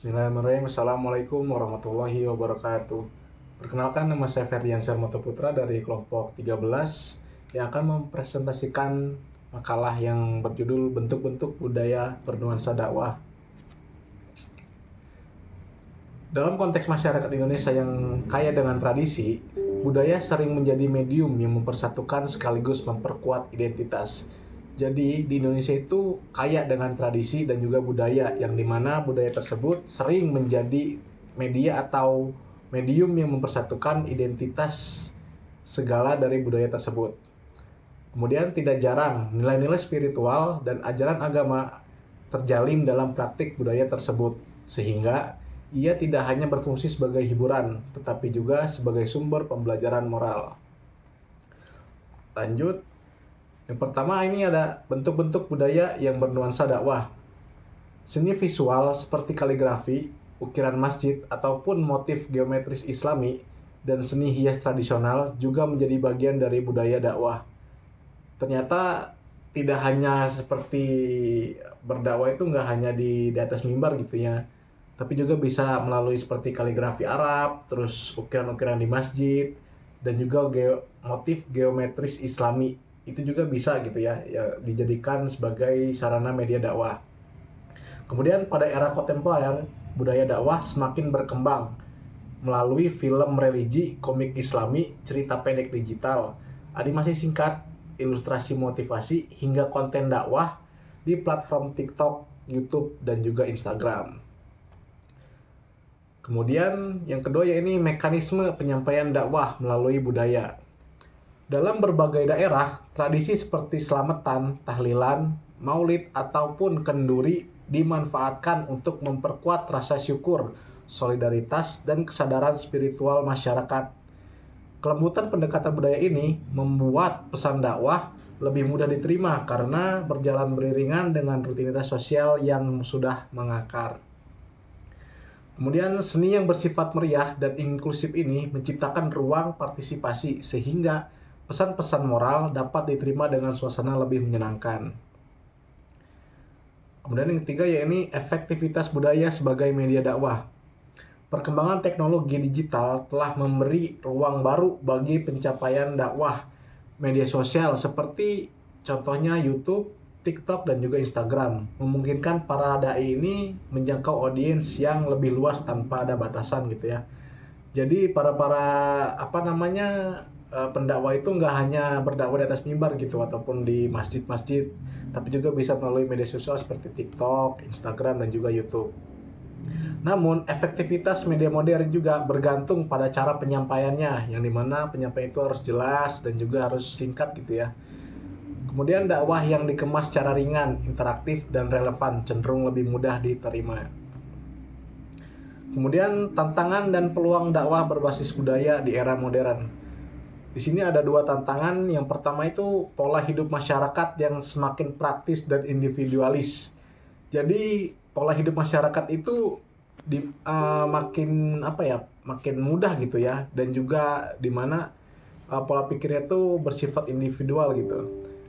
Bismillahirrahmanirrahim. Assalamualaikum warahmatullahi wabarakatuh. Perkenalkan, nama saya Ferdiansyah Motoputra dari kelompok 13 yang akan mempresentasikan makalah yang berjudul Bentuk-bentuk Budaya Bernuansa Dakwah. Dalam konteks masyarakat Indonesia yang kaya dengan tradisi, budaya sering menjadi medium yang mempersatukan sekaligus memperkuat identitas. Jadi di Indonesia itu kaya dengan tradisi dan juga budaya, yang dimana budaya tersebut sering menjadi media atau medium yang mempersatukan identitas segala dari budaya tersebut. Kemudian tidak jarang nilai-nilai spiritual dan ajaran agama terjalin dalam praktik budaya tersebut, sehingga ia tidak hanya berfungsi sebagai hiburan, tetapi juga sebagai sumber pembelajaran moral. Lanjut, yang pertama ini ada bentuk-bentuk budaya yang bernuansa dakwah. Seni visual seperti kaligrafi, ukiran masjid, ataupun motif geometris Islami, dan seni hias tradisional juga menjadi bagian dari budaya dakwah. Ternyata tidak hanya seperti berdakwah itu nggak hanya di atas mimbar gitu ya, tapi juga bisa melalui seperti kaligrafi Arab, terus ukiran-ukiran di masjid, dan juga motif geometris Islami. Itu juga bisa gitu ya, dijadikan sebagai sarana media dakwah. Kemudian pada era kontemporer, budaya dakwah semakin berkembang melalui film religi, komik Islami, cerita pendek digital, animasi singkat, ilustrasi motivasi, hingga konten dakwah di platform TikTok, YouTube, dan juga Instagram. Kemudian yang kedua yaitu mekanisme penyampaian dakwah melalui budaya. Dalam berbagai daerah, tradisi seperti selamatan, tahlilan, maulid, ataupun kenduri dimanfaatkan untuk memperkuat rasa syukur, solidaritas, dan kesadaran spiritual masyarakat. Kelembutan pendekatan budaya ini membuat pesan dakwah lebih mudah diterima karena berjalan beriringan dengan rutinitas sosial yang sudah mengakar. Kemudian seni yang bersifat meriah dan inklusif ini menciptakan ruang partisipasi sehingga pesan-pesan moral dapat diterima dengan suasana lebih menyenangkan. Kemudian yang ketiga yaitu efektivitas budaya sebagai media dakwah. Perkembangan teknologi digital telah memberi ruang baru bagi pencapaian dakwah media sosial seperti contohnya YouTube, TikTok, dan juga Instagram. Memungkinkan para dai ini menjangkau audiens yang lebih luas tanpa ada batasan gitu ya. Jadi para pendakwah itu nggak hanya berdakwah di atas mimbar gitu ataupun di masjid-masjid, tapi juga bisa melalui media sosial seperti TikTok, Instagram, dan juga YouTube. Namun, efektivitas media modern juga bergantung pada cara penyampaiannya, yang dimana penyampaian itu harus jelas dan juga harus singkat gitu ya. Kemudian dakwah yang dikemas secara ringan, interaktif, dan relevan cenderung lebih mudah diterima. Kemudian tantangan dan peluang dakwah berbasis budaya di era modern. Di sini ada dua tantangan. Yang pertama itu pola hidup masyarakat yang semakin praktis dan individualis. Jadi pola hidup masyarakat itu makin mudah gitu ya, dan juga dimana pola pikirnya itu bersifat individual gitu.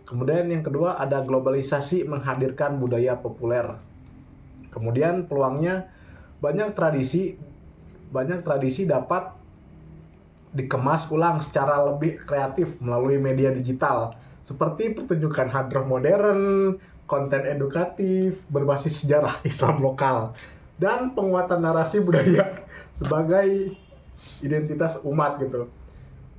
Kemudian yang kedua ada globalisasi menghadirkan budaya populer. Kemudian peluangnya banyak tradisi dapat dikemas ulang secara lebih kreatif melalui media digital seperti pertunjukan hadroh modern, konten edukatif berbasis sejarah Islam lokal, dan penguatan narasi budaya sebagai identitas umat gitu.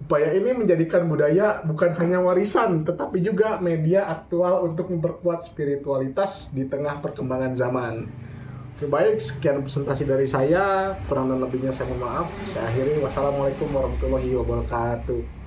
Upaya ini menjadikan budaya bukan hanya warisan, tetapi juga media aktual untuk memperkuat spiritualitas di tengah perkembangan zaman. Oke, baik, sekian presentasi dari saya. Kurang dan lebihnya saya mohon maaf. Saya akhiri. Wassalamualaikum warahmatullahi wabarakatuh.